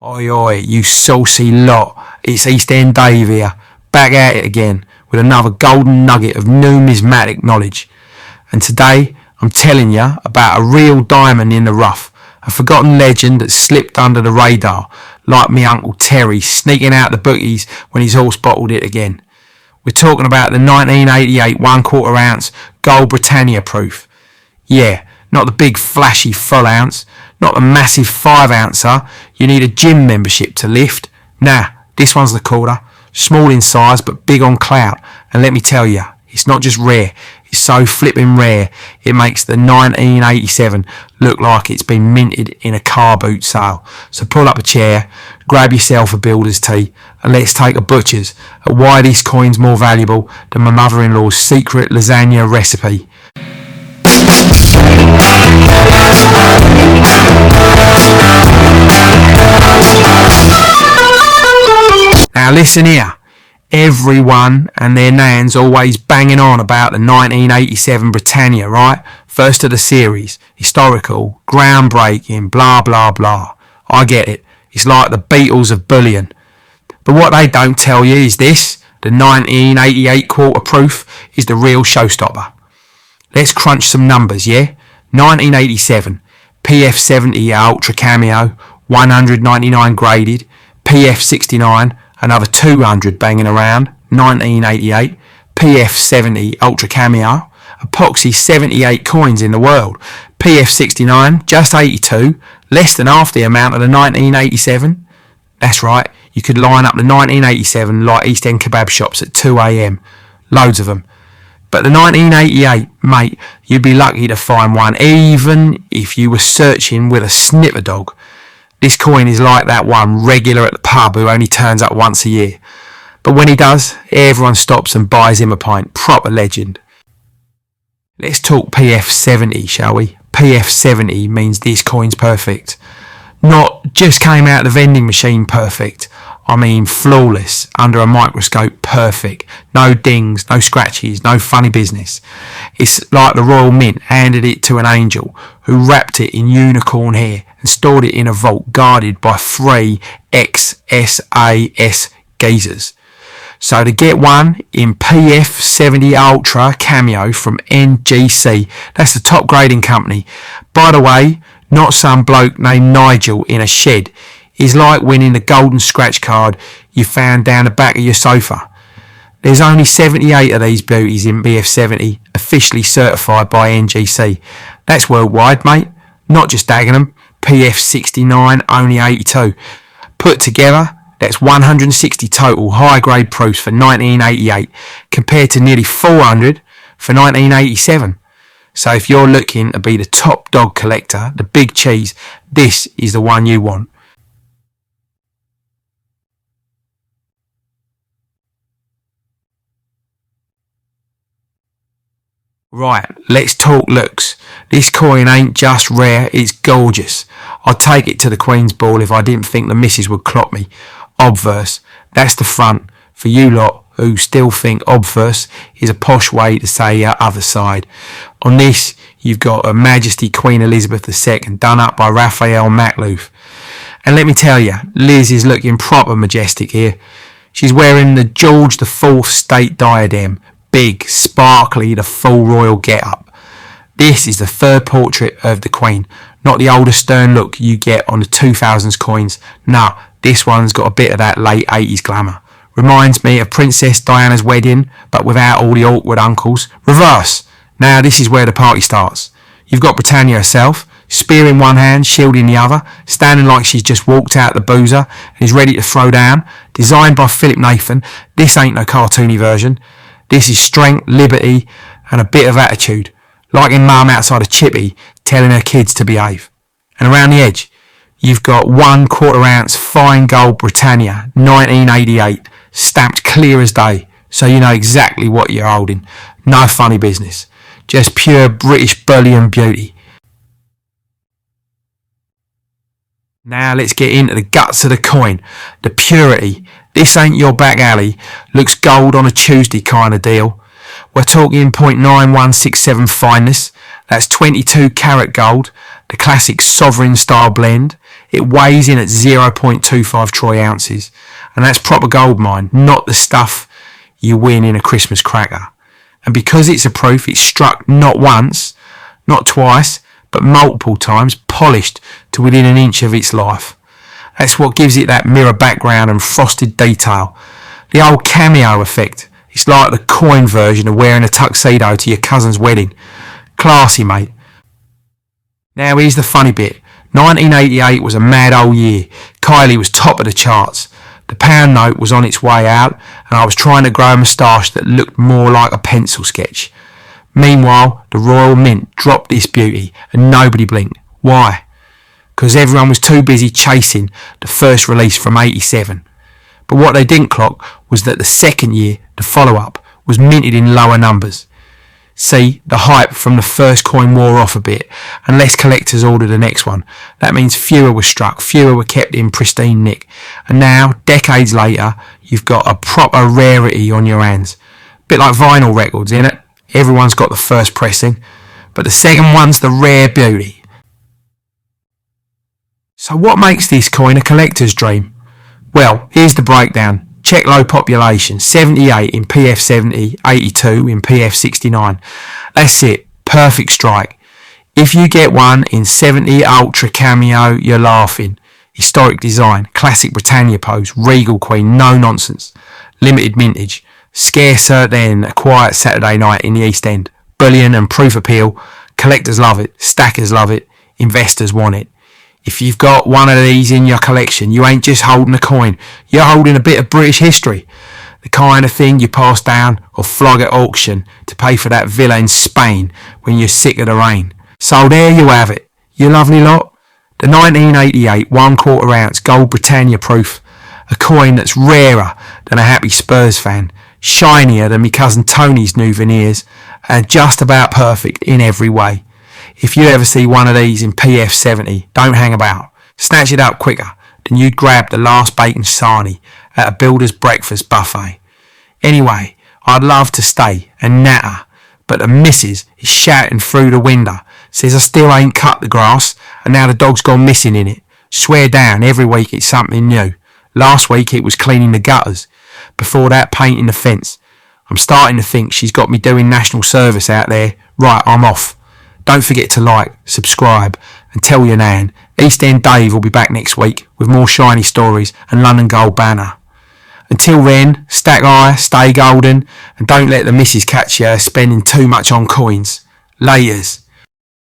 Oi oi, you saucy lot, it's East End Dave here, back at it again with another golden nugget of numismatic knowledge. And today I'm telling you about a real diamond in the rough, a forgotten legend that slipped under the radar, like me Uncle Terry sneaking out the bookies when his horse bottled it again. We're talking about the 1988 1/4 ounce Gold Britannia proof. Yeah, not the big flashy full ounce, not the massive 5 ouncer you need a gym membership to lift. Nah, this one's the quarter, small in size but big on clout, and let me tell you, it's not just rare, it's so flipping rare it makes the 1987 look like it's been minted in a car boot sale. So pull up a chair, grab yourself a builder's tea, and let's take a butcher's at why this coin's more valuable than my mother-in-law's secret lasagna recipe. Now listen here, everyone and their nan's always banging on about the 1987 Britannia, right? First of the series, historical, groundbreaking, blah blah blah. I get it, it's like the Beatles of bullion. But what they don't tell you is this, the 1988 quarter proof is the real showstopper. Let's crunch some numbers, yeah? 1987, PF70 Ultra Cameo, 199 graded, PF69, another 200 banging around, 1988, PF70 Ultra Cameo, epoxy 78 coins in the world, PF69 just 82, less than half the amount of the 1987. That's right, you could line up the 1987 like East End kebab shops at 2 a.m, loads of them. But the 1988, mate, you'd be lucky to find one, even if you were searching with a sniffer dog. This coin is like that one regular at the pub who only turns up once a year. But when he does, everyone stops and buys him a pint. Proper legend. Let's talk PF70, shall we? PF70 means this coin's perfect. Not just came out of the vending machine perfect. I mean flawless, under a microscope perfect. No dings, no scratches, no funny business. It's like the Royal Mint handed it to an angel who wrapped it in unicorn hair and stored it in a vault guarded by 3 XSAS geezers. So to get one in PF70 Ultra Cameo from NGC, that's the top grading company. By the way, not some bloke named Nigel in a shed. Is like winning the golden scratch card you found down the back of your sofa. There's only 78 of these beauties in PF70 officially certified by NGC. That's worldwide, mate, not just Dagenham. PF69 only 82. Put together, that's 160 total high grade proofs for 1988 compared to nearly 400 for 1987. So if you're looking to be the top dog collector, the big cheese, this is the one you want. Right, let's talk looks. This coin ain't just rare, it's gorgeous. I'd take it to the Queen's Ball if I didn't think the missus would clock me. Obverse, that's the front. For you lot who still think obverse is a posh way to say your other side. On this, you've got Her Majesty Queen Elizabeth II done up by Raphael Makhlouf. And let me tell you, Liz is looking proper majestic here. She's wearing the George IV state diadem. Big, sparkly, the full royal get-up. This is the third portrait of the Queen, not the older stern look you get on the 2000s coins. No, this one's got a bit of that late 80s glamour. Reminds me of Princess Diana's wedding, but without all the awkward uncles. Reverse. Now this is where the party starts. You've got Britannia herself, spear in one hand, shield in the other, standing like she's just walked out the boozer and is ready to throw down. Designed by Philip Nathan, this ain't no cartoony version. This is strength, liberty, and a bit of attitude, like in Mum outside of Chippy telling her kids to behave. And around the edge, you've got 1/4 ounce fine gold Britannia, 1988, stamped clear as day, so you know exactly what you're holding. No funny business, just pure British bullion beauty. Now let's get into the guts of the coin, the purity. This ain't your back alley, looks gold on a Tuesday kind of deal. We're talking 0.9167 fineness, that's 22 karat gold, the classic sovereign style blend. It weighs in at 0.25 troy ounces, and that's proper gold mine, not the stuff you win in a Christmas cracker. And because it's a proof, it's struck not once, not twice, but multiple times, polished to within an inch of its life. That's what gives it that mirror background and frosted detail. The old cameo effect. It's like the coin version of wearing a tuxedo to your cousin's wedding. Classy, mate. Now here's the funny bit. 1988 was a mad old year. Kylie was top of the charts. The pound note was on its way out, and I was trying to grow a moustache that looked more like a pencil sketch. Meanwhile, the Royal Mint dropped this beauty, and nobody blinked. Why? Because everyone was too busy chasing the first release from 87. But what they didn't clock was that the second year, the follow-up, was minted in lower numbers. See, the hype from the first coin wore off a bit, and less collectors ordered the next one. That means fewer were struck, fewer were kept in pristine nick. And now, decades later, you've got a proper rarity on your hands. Bit like vinyl records, innit? Everyone's got the first pressing, but the second one's the rare beauty. So what makes this coin a collector's dream? Well, here's the breakdown. Check low population, 78 in PF70, 82 in PF69. That's it, perfect strike. If you get one in 70 Ultra Cameo, you're laughing. Historic design, classic Britannia pose, regal queen, no nonsense. Limited mintage, scarcer than a quiet Saturday night in the East End. Bullion and proof appeal, collectors love it, stackers love it, investors want it. If you've got one of these in your collection, you ain't just holding a coin, you're holding a bit of British history. The kind of thing you pass down or flog at auction to pay for that villa in Spain when you're sick of the rain. So there you have it, you lovely lot. The 1988 1/4 ounce Gold Britannia proof. A coin that's rarer than a happy Spurs fan, shinier than me cousin Tony's new veneers, and just about perfect in every way. If you ever see one of these in PF70, don't hang about. Snatch it up quicker than you'd grab the last bacon sarnie at a builder's breakfast buffet. Anyway, I'd love to stay and natter, but the missus is shouting through the window, says I still ain't cut the grass, and now the dog's gone missing in it. Swear down, every week it's something new. Last week it was cleaning the gutters. Before that, painting the fence. I'm starting to think she's got me doing national service out there. Right, I'm off. Don't forget to like, subscribe, and tell your nan. East End Dave will be back next week with more shiny stories and London Gold banner. Until then, stack high, stay golden, and don't let the missus catch you spending too much on coins. Layers.